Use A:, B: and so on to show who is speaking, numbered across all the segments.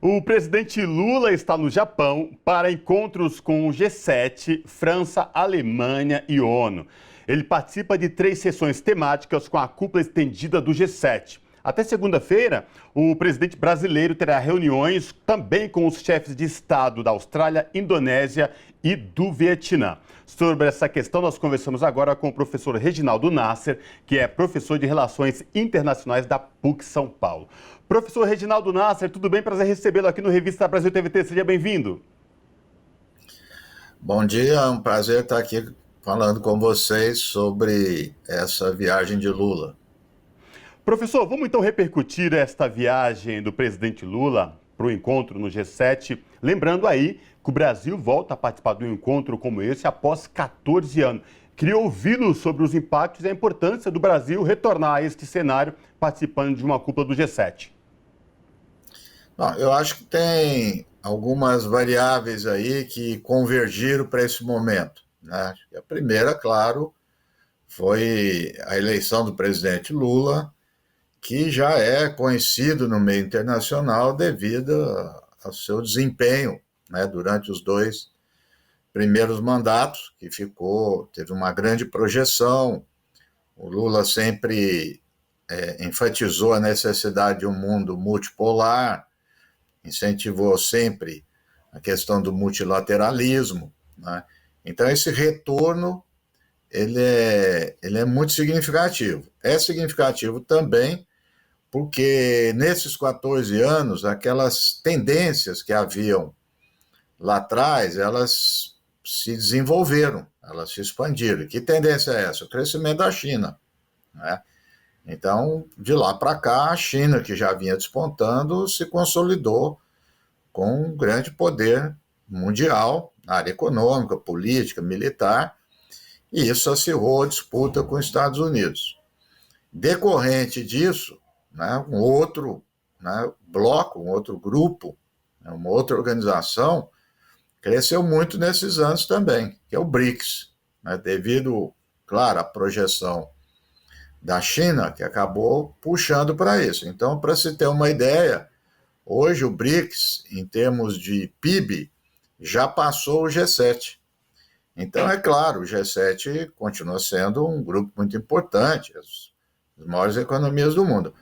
A: O presidente Lula está no Japão para encontros com o G7, França, Alemanha e ONU. Ele participa de 3 sessões temáticas com a cúpula estendida do G7. Até segunda-feira, o presidente brasileiro terá reuniões também com os chefes de Estado da Austrália, Indonésia e do Vietnã. Sobre essa questão, nós conversamos agora com o professor Reginaldo Nasser, que é professor de Relações Internacionais da PUC São Paulo. Professor Reginaldo Nasser, tudo bem? Prazer recebê-lo aqui no Revista Brasil TVT. Seja bem-vindo.
B: Bom dia, é um prazer estar aqui falando com vocês sobre essa viagem de Lula.
A: Professor, vamos então repercutir esta viagem do presidente Lula para o encontro no G7. Lembrando aí que o Brasil volta a participar de um encontro como esse após 14 anos. Queria ouvi-lo sobre os impactos e a importância do Brasil retornar a este cenário participando de uma cúpula do G7.
B: Bom, eu acho que tem algumas variáveis aí que convergiram para esse momento, né? A primeira, claro, foi a eleição do presidente Lula, que já é conhecido no meio internacional devido ao seu desempenho, né, durante os 2 primeiros mandatos, que teve uma grande projeção. O Lula sempre enfatizou a necessidade de um mundo multipolar, incentivou sempre a questão do multilateralismo, né? Então, esse retorno ele é muito significativo. É significativo também porque, nesses 14 anos, aquelas tendências que haviam lá atrás, elas se desenvolveram, elas se expandiram. Que tendência é essa? O crescimento da China, né? Então, de lá para cá, a China, que já vinha despontando, se consolidou com um grande poder mundial na área econômica, política, militar, e isso acirrou a disputa com os Estados Unidos. Decorrente disso, né, um outro, né, bloco, um outro grupo, né, uma outra organização, cresceu muito nesses anos também, que é o BRICS, né, devido, claro, à projeção da China, que acabou puxando para isso. Então, para se ter uma ideia, hoje o BRICS, em termos de PIB, já passou o G7. Então, é claro, o G7 continua sendo um grupo muito importante, as maiores economias do mundo.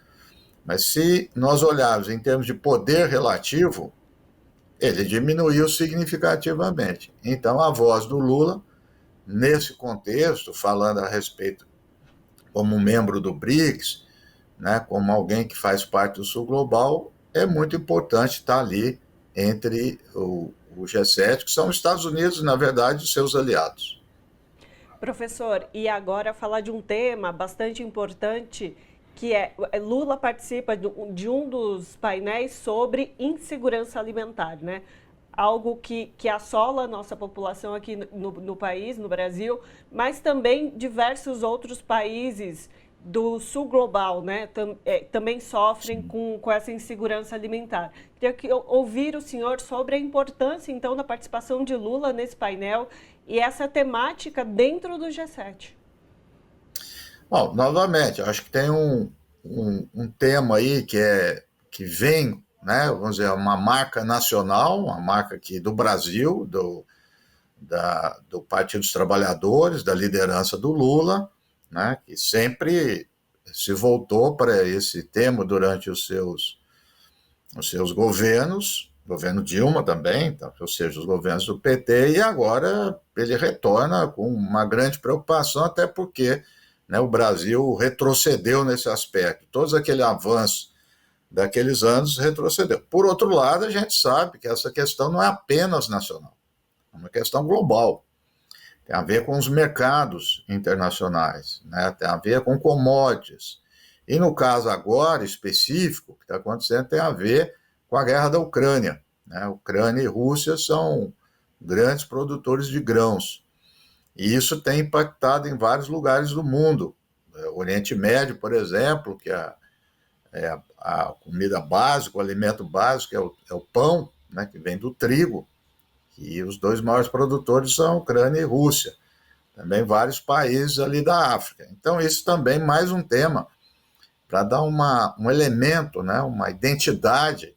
B: Mas se nós olharmos em termos de poder relativo, ele diminuiu significativamente. Então, a voz do Lula, nesse contexto, falando a respeito como membro do BRICS, né, como alguém que faz parte do Sul Global, é muito importante estar ali entre o G7, que são os Estados Unidos, na verdade, os seus aliados.
C: Professor, e agora falar de um tema bastante importante, que Lula participa de um dos painéis sobre insegurança alimentar, né? Algo que assola a nossa população aqui no país, no Brasil, mas também diversos outros países do sul global, né, também sofrem com essa insegurança alimentar. Queria ouvir o senhor sobre a importância, então, da participação de Lula nesse painel e essa temática dentro do G7.
B: Bom, novamente, acho que tem um tema aí que vem, né, vamos dizer, uma marca nacional, uma marca aqui do Brasil, do Partido dos Trabalhadores, da liderança do Lula, né, que sempre se voltou para esse tema durante os seus governos, governo Dilma também, então, ou seja, os governos do PT, e agora ele retorna com uma grande preocupação, até porque, né, o Brasil retrocedeu nesse aspecto. Todos aquele avanço daqueles anos retrocedeu. Por outro lado, a gente sabe que essa questão não é apenas nacional, é uma questão global. Tem a ver com os mercados internacionais, né? Tem a ver com commodities. E no caso agora específico, que está acontecendo, tem a ver com a guerra da Ucrânia, né? Ucrânia e Rússia são grandes produtores de grãos. E isso tem impactado em vários lugares do mundo. O Oriente Médio, por exemplo, que é a comida básica, o alimento básico, é o pão, né, que vem do trigo. E os 2 maiores produtores são Ucrânia e Rússia. Também vários países ali da África. Então, isso também mais um tema para dar um elemento, né, uma identidade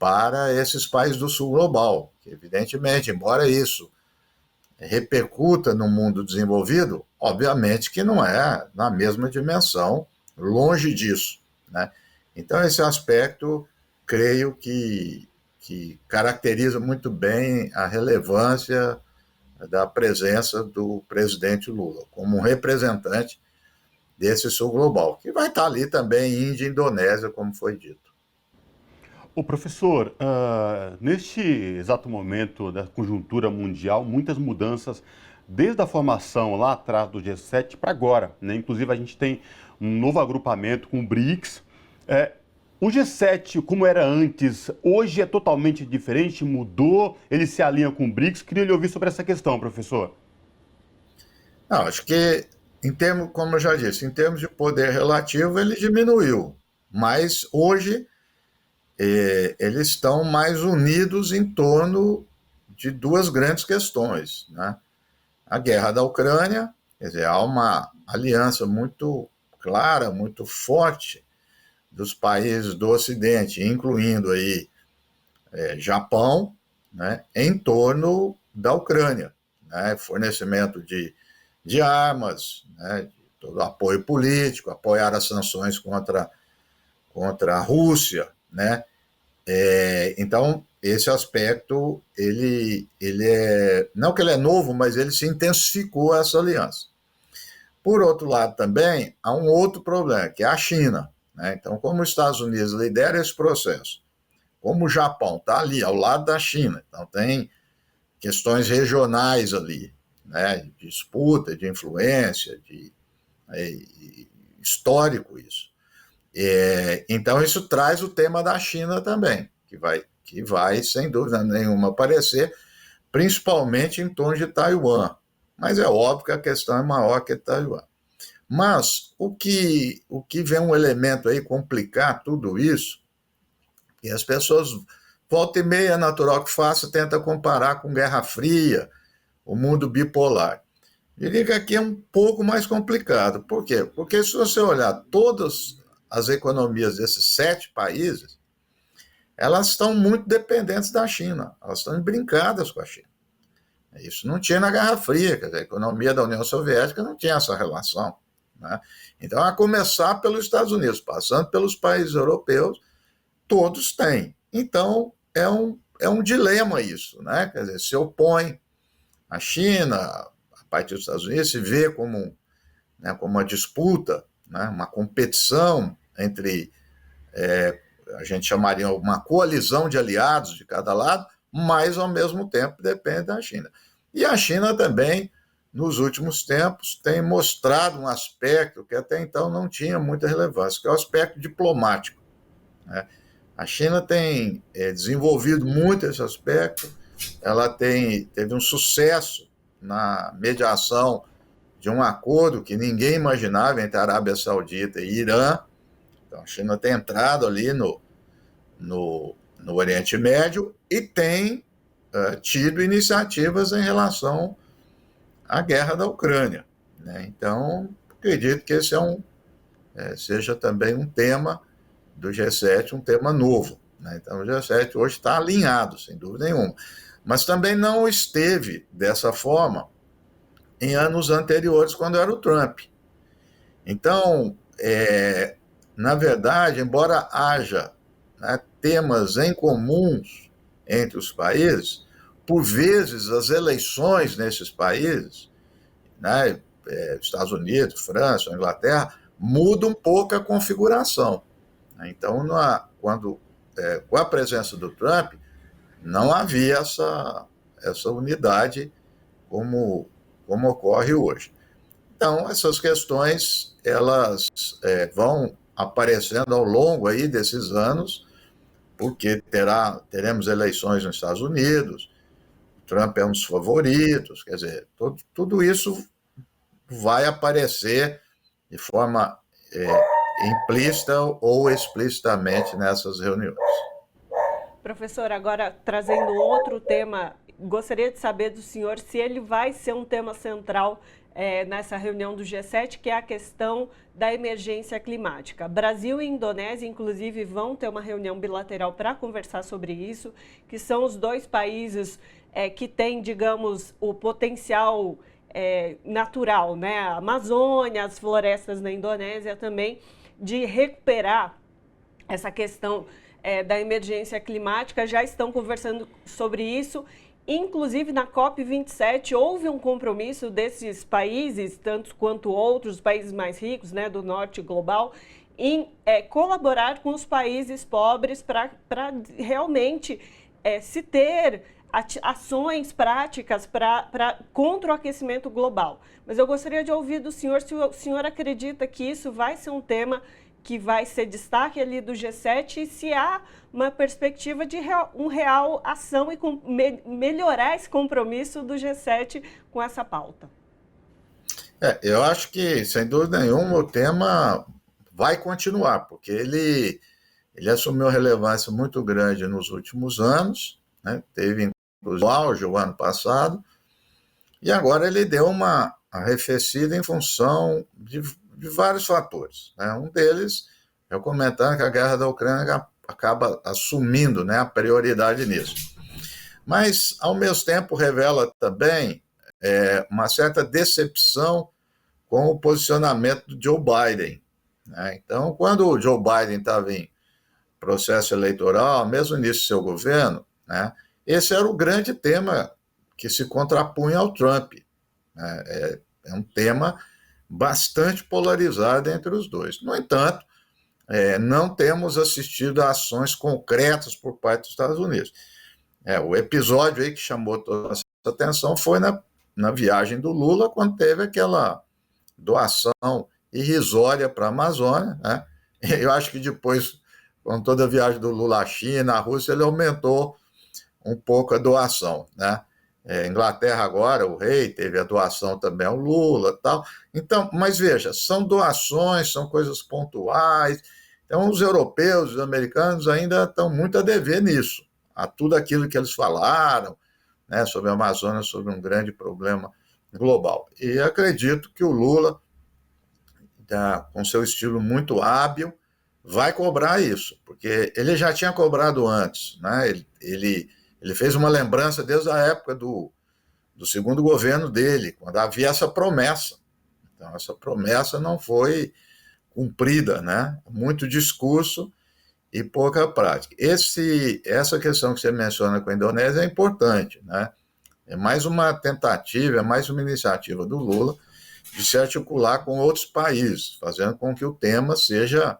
B: para esses países do sul global, que evidentemente, embora isso repercuta no mundo desenvolvido, obviamente que não é na mesma dimensão, longe disso, né? Então, esse aspecto, creio que caracteriza muito bem a relevância da presença do presidente Lula, como um representante desse sul global, que vai estar ali também Índia e Indonésia, como foi dito.
A: O professor, neste exato momento da conjuntura mundial, muitas mudanças desde a formação lá atrás do G7 para agora, né? Inclusive a gente tem um novo agrupamento com o BRICS. O G7, como era antes, hoje é totalmente diferente, mudou, ele se alinha com o BRICS. Queria lhe ouvir sobre essa questão, professor.
B: Não, acho que, em termos, como eu já disse, em termos de poder relativo, ele diminuiu, mas hoje eles estão mais unidos em torno de duas grandes questões, né? A guerra da Ucrânia, quer dizer, há uma aliança muito clara, muito forte dos países do Ocidente, incluindo aí Japão, né, em torno da Ucrânia, né? Fornecimento de armas, né, de todo apoio político, apoiar as sanções contra a Rússia, né? Então, esse aspecto, ele não que ele é novo, mas ele se intensificou essa aliança. Por outro lado, também, há um outro problema, que é a China, né? Então, como os Estados Unidos lidera esse processo, como o Japão está ali, ao lado da China, então tem questões regionais ali, né? De disputa, de influência, histórico isso. Então, isso traz o tema da China também, que vai, sem dúvida nenhuma, aparecer, principalmente em torno de Taiwan. Mas é óbvio que a questão é maior que Taiwan. Mas o que vem um elemento aí complicar tudo isso, e as pessoas, volta e meia, é natural que faça, tenta comparar com Guerra Fria, o mundo bipolar. Eu diria que aqui é um pouco mais complicado. Por quê? Porque se você olhar todas as economias desses 7 países, elas estão muito dependentes da China, elas estão brincadas com a China. Isso não tinha na Guerra Fria, quer dizer, a economia da União Soviética não tinha essa relação, né? Então, a começar pelos Estados Unidos, passando pelos países europeus, todos têm. Então, é um dilema isso, né? Quer dizer, se opõe a China, a partir dos Estados Unidos, se vê como uma disputa, né? Uma competição entre, a gente chamaria uma coalizão de aliados de cada lado, mas, ao mesmo tempo, depende da China. E a China também, nos últimos tempos, tem mostrado um aspecto que até então não tinha muita relevância, que é o aspecto diplomático, né? A China tem desenvolvido muito esse aspecto, ela teve um sucesso na mediação de um acordo que ninguém imaginava entre a Arábia Saudita e Irã. Então, a China tem entrado ali no Oriente Médio e tem tido iniciativas em relação à guerra da Ucrânia, né? Então, acredito que esse seja também um tema do G7, um tema novo, né? Então, o G7 hoje está alinhado, sem dúvida nenhuma. Mas também não esteve dessa forma em anos anteriores, quando era o Trump. Então, na verdade, embora haja, né, temas em comuns entre os países, por vezes as eleições nesses países, né, Estados Unidos, França, Inglaterra, mudam um pouco a configuração. Então, com a presença do Trump, não havia essa unidade como ocorre hoje. Então, essas questões, elas vão aparecendo ao longo aí desses anos, porque teremos eleições nos Estados Unidos, Trump é um dos favoritos, quer dizer, tudo isso vai aparecer de forma implícita ou explicitamente nessas reuniões.
C: Professor, agora trazendo outro tema gostaria de saber do senhor se ele vai ser um tema central nessa reunião do G7, que é a questão da emergência climática. Brasil e Indonésia, inclusive, vão ter uma reunião bilateral para conversar sobre isso, que são os dois países que têm, digamos, o potencial natural, né? A Amazônia, as florestas na Indonésia também, de recuperar essa questão da emergência climática, já estão conversando sobre isso. Inclusive, na COP27, houve um compromisso desses países, tantos quanto outros, países mais ricos, né, do norte global, em colaborar com os países pobres para realmente se ter ações práticas contra o aquecimento global. Mas eu gostaria de ouvir do senhor se o senhor acredita que isso vai ser um tema que vai ser destaque ali do G7 e se há uma perspectiva de real ação e melhorar esse compromisso do G7 com essa pauta.
B: Eu acho que, sem dúvida nenhuma, o tema vai continuar, porque ele assumiu relevância muito grande nos últimos anos, né? Teve inclusive o auge o ano passado, e agora ele deu uma arrefecida em função de vários fatores, né? Um deles é o comentário que a guerra da Ucrânia acaba assumindo, né, a prioridade nisso. Mas, ao mesmo tempo, revela também uma certa decepção com o posicionamento do Joe Biden, né? Então, quando o Joe Biden estava em processo eleitoral, mesmo no início do seu governo, né, esse era o grande tema que se contrapunha ao Trump, né? É um tema bastante polarizado entre os dois. No entanto, não temos assistido a ações concretas por parte dos Estados Unidos. O episódio aí que chamou toda a nossa atenção foi na viagem do Lula, quando teve aquela doação irrisória para a Amazônia, né? Eu acho que depois, com toda a viagem do Lula à China, à Rússia, ele aumentou um pouco a doação, né? Inglaterra agora, o rei teve a doação também ao Lula, tal. Então, mas veja, são doações, são coisas pontuais. Então, os europeus, os americanos ainda estão muito a dever nisso, a tudo aquilo que eles falaram, né, sobre a Amazônia, sobre um grande problema global. E acredito que o Lula, com seu estilo muito hábil, vai cobrar isso, porque ele já tinha cobrado antes, né? Ele fez uma lembrança desde a época do segundo governo dele, quando havia essa promessa. Então, essa promessa não foi cumprida, né? Muito discurso e pouca prática. Essa questão que você menciona com a Indonésia é importante, né? É mais uma tentativa, é mais uma iniciativa do Lula de se articular com outros países, fazendo com que o tema seja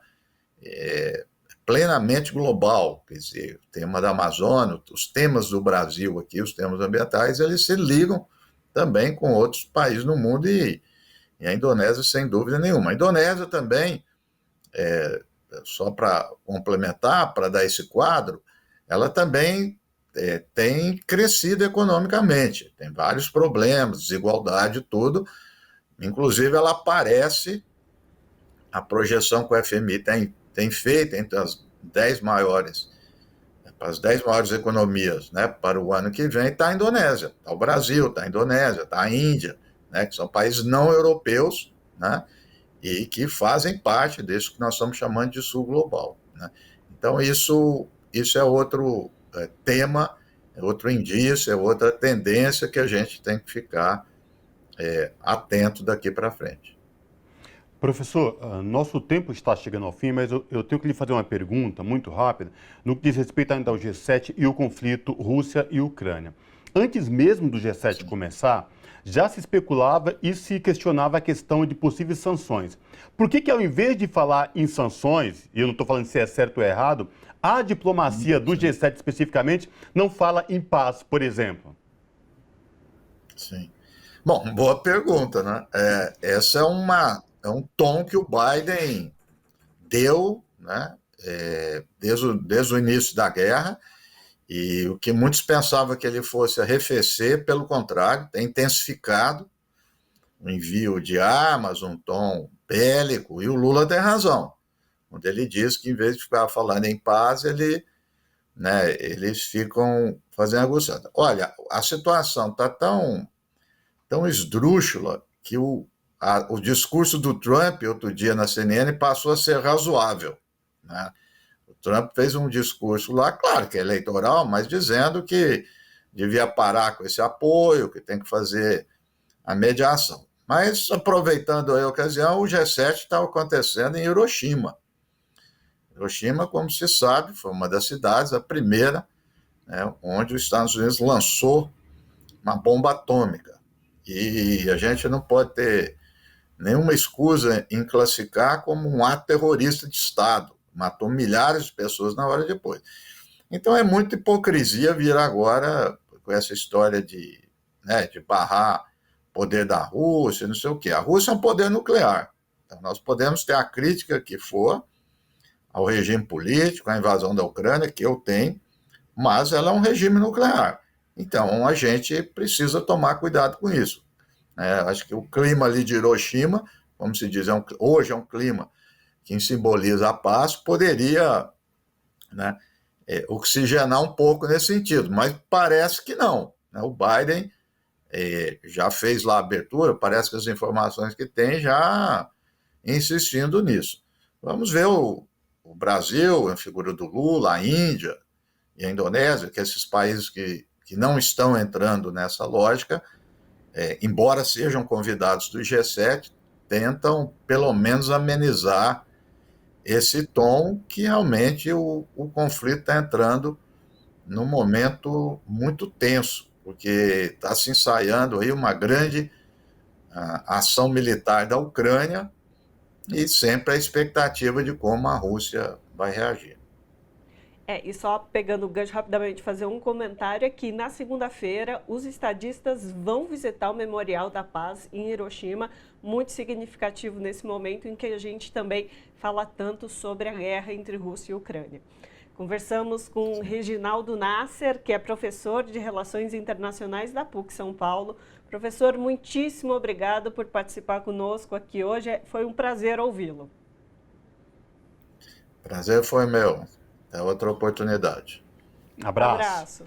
B: plenamente global. Quer dizer, o tema da Amazônia, os temas do Brasil aqui, os temas ambientais, eles se ligam também com outros países no mundo e a Indonésia, sem dúvida nenhuma. A Indonésia também, só para complementar, para dar esse quadro, ela também tem crescido economicamente, tem vários problemas, desigualdade e tudo. Inclusive, ela aparece, a projeção que o FMI tem feito entre as 10 maiores economias, né, para o ano que vem, está a Indonésia, está o Brasil, está a Indonésia, está a Índia, né, que são países não europeus, né, e que fazem parte disso que nós estamos chamando de sul global, né? Então, isso é outro tema, é outro indício, é outra tendência que a gente tem que ficar atento daqui para frente.
A: Professor, nosso tempo está chegando ao fim, mas eu tenho que lhe fazer uma pergunta muito rápida no que diz respeito ainda ao G7 e o conflito Rússia e Ucrânia. Antes mesmo do G7 começar, já se especulava e se questionava a questão de possíveis sanções. Por que ao invés de falar em sanções, e eu não estou falando se é certo ou errado, a diplomacia do G7 especificamente não fala em paz, por exemplo?
B: Sim. Bom, boa pergunta, né? Essa é um tom que o Biden deu, né, desde o início da guerra, e o que muitos pensavam que ele fosse arrefecer, pelo contrário, tem intensificado o envio de armas, um tom bélico, e o Lula tem razão, quando ele diz que, em vez de ficar falando em paz, ele né, eles ficam fazendo negociação. Olha, a situação está tão esdrúxula que o discurso do Trump, outro dia na CNN, passou a ser razoável, né? O Trump fez um discurso lá, claro que é eleitoral, mas dizendo que devia parar com esse apoio, que tem que fazer a mediação. Mas, aproveitando a ocasião, o G7 está acontecendo em Hiroshima. Hiroshima, como se sabe, foi uma das cidades, a primeira, né, onde os Estados Unidos lançou uma bomba atômica. E a gente não pode ter nenhuma escusa em classificar como um ato terrorista de Estado. Matou milhares de pessoas na hora depois. Então é muita hipocrisia vir agora com essa história de barrar o poder da Rússia, não sei o quê. A Rússia é um poder nuclear. Então nós podemos ter a crítica que for ao regime político, à invasão da Ucrânia, que eu tenho, mas ela é um regime nuclear. Então a gente precisa tomar cuidado com isso. Acho que o clima ali de Hiroshima, como se diz, hoje é um clima que simboliza a paz, poderia, né, oxigenar um pouco nesse sentido, mas parece que não, né? O Biden já fez lá a abertura, parece que as informações que tem já insistindo nisso. Vamos ver o Brasil, a figura do Lula, a Índia e a Indonésia, que esses países que não estão entrando nessa lógica, embora sejam convidados do G7, tentam pelo menos amenizar esse tom que realmente o conflito está entrando num momento muito tenso, porque está se ensaiando aí uma grande ação militar da Ucrânia e sempre a expectativa de como a Rússia vai reagir.
C: E só pegando o gancho rapidamente, fazer um comentário aqui. Na segunda-feira, os estadistas vão visitar o Memorial da Paz em Hiroshima, muito significativo nesse momento em que a gente também fala tanto sobre a guerra entre Rússia e Ucrânia. Conversamos com Reginaldo Nasser, que é professor de Relações Internacionais da PUC São Paulo. Professor, muitíssimo obrigado por participar conosco aqui hoje. Foi um prazer ouvi-lo.
B: Prazer foi meu. Até outra oportunidade.
A: Abraço.
C: Abraço.